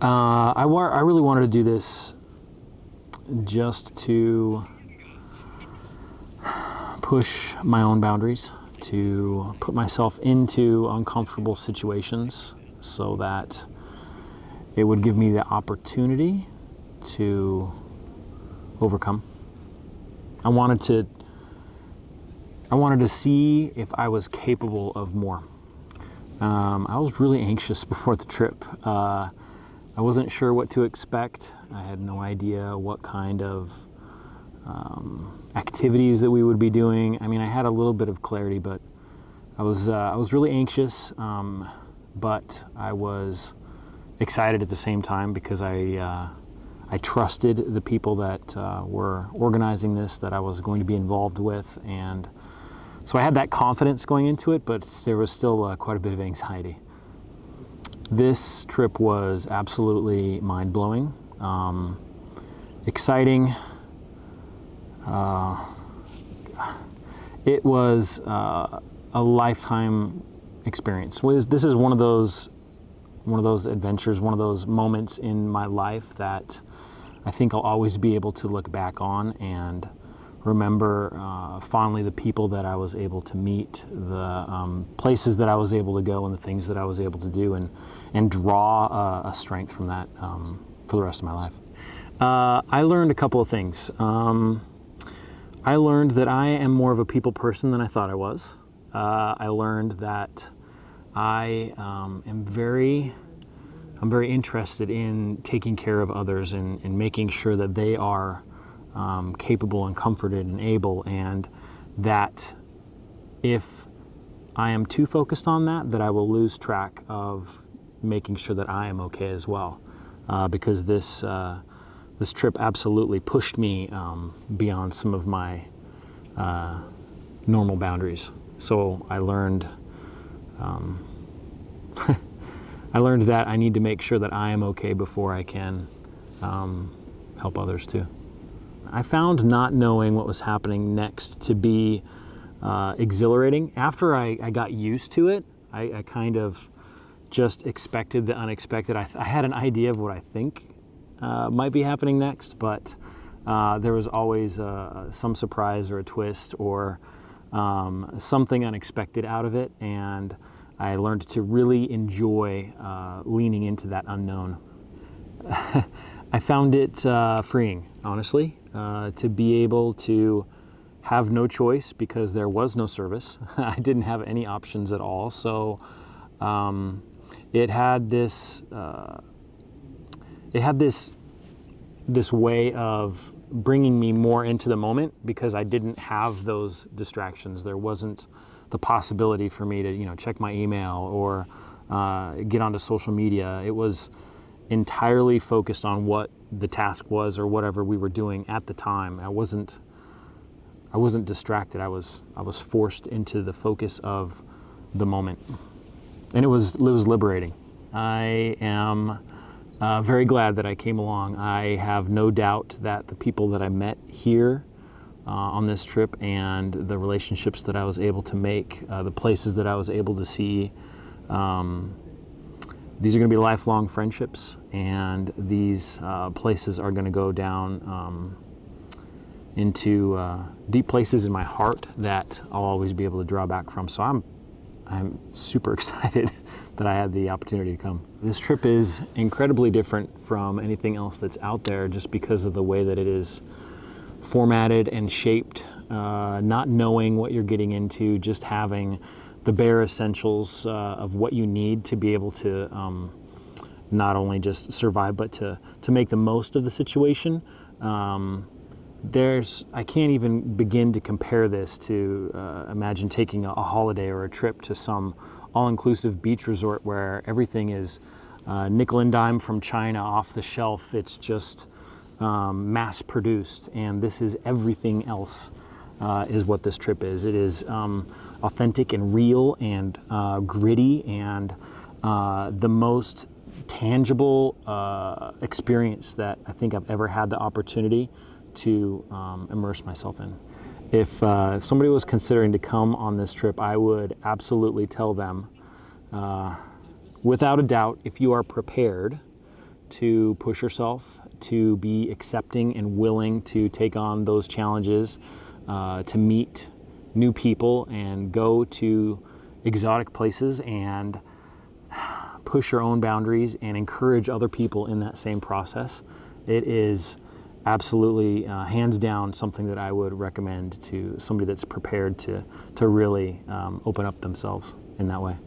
I really wanted to do this just to push my own boundaries, to put myself into uncomfortable situations so that it would give me the opportunity to overcome. I wanted to see if I was capable of more. I was really anxious before the trip. I wasn't sure what to expect. I had no idea what kind of activities that we would be doing. I mean, I had a little bit of clarity, but I was really anxious, but I was excited at the same time because I trusted the people that were organizing this, that I was going to be involved with, and so I had that confidence going into it, but there was still quite a bit of anxiety. This trip was absolutely mind-blowing, exciting. It was a lifetime experience. This is one of those adventures, one of those moments in my life that I think I'll always be able to look back on and remember fondly the people that I was able to meet, the places that I was able to go, and the things that I was able to do, and draw a strength from that for the rest of my life. I learned a couple of things. I learned that I am more of a people person than I thought I was. I learned that I'm very interested in taking care of others and making sure that they are capable and comforted and able, and that if I am too focused on that I will lose track of making sure that I am okay as well. Because this trip absolutely pushed me beyond some of my normal boundaries. So I learned I learned that I need to make sure that I am okay before I can help others too. I found not knowing what was happening next to be exhilarating. After I got used to it, I kind of just expected the unexpected. I had an idea of what I think might be happening next, but there was always some surprise or a twist or something unexpected out of it, and I learned to really enjoy leaning into that unknown. I found it freeing, honestly, to be able to have no choice because there was no service. I didn't have any options at all, so it had this way of bringing me more into the moment because I didn't have those distractions. There wasn't the possibility for me to, check my email or get onto social media. It was entirely focused on what the task was or whatever we were doing at the time. I wasn't distracted. I was forced into the focus of the moment, and it was liberating. I am very glad that I came along. I have no doubt that the people that I met here on this trip and the relationships that I was able to make, the places that I was able to see, these are going to be lifelong friendships, and these places are going to go down into deep places in my heart that I'll always be able to draw back from. So I'm super excited that I had the opportunity to come. This trip is incredibly different from anything else that's out there just because of the way that it is formatted and shaped, not knowing what you're getting into, just having the bare essentials of what you need to be able to not only just survive, but to make the most of the situation. I can't even begin to compare this to imagine taking a holiday or a trip to some all-inclusive beach resort where everything is nickel and dime from China off the shelf. It's just mass-produced, and this is everything else is what this trip is. It is authentic and real and gritty and the most tangible experience that I think I've ever had the opportunity to immerse myself in. If somebody was considering to come on this trip, I would absolutely tell them, without a doubt, if you are prepared to push yourself, to be accepting and willing to take on those challenges, to meet new people and go to exotic places and push your own boundaries and encourage other people in that same process. It is absolutely, hands down, something that I would recommend to somebody that's prepared to really open up themselves in that way.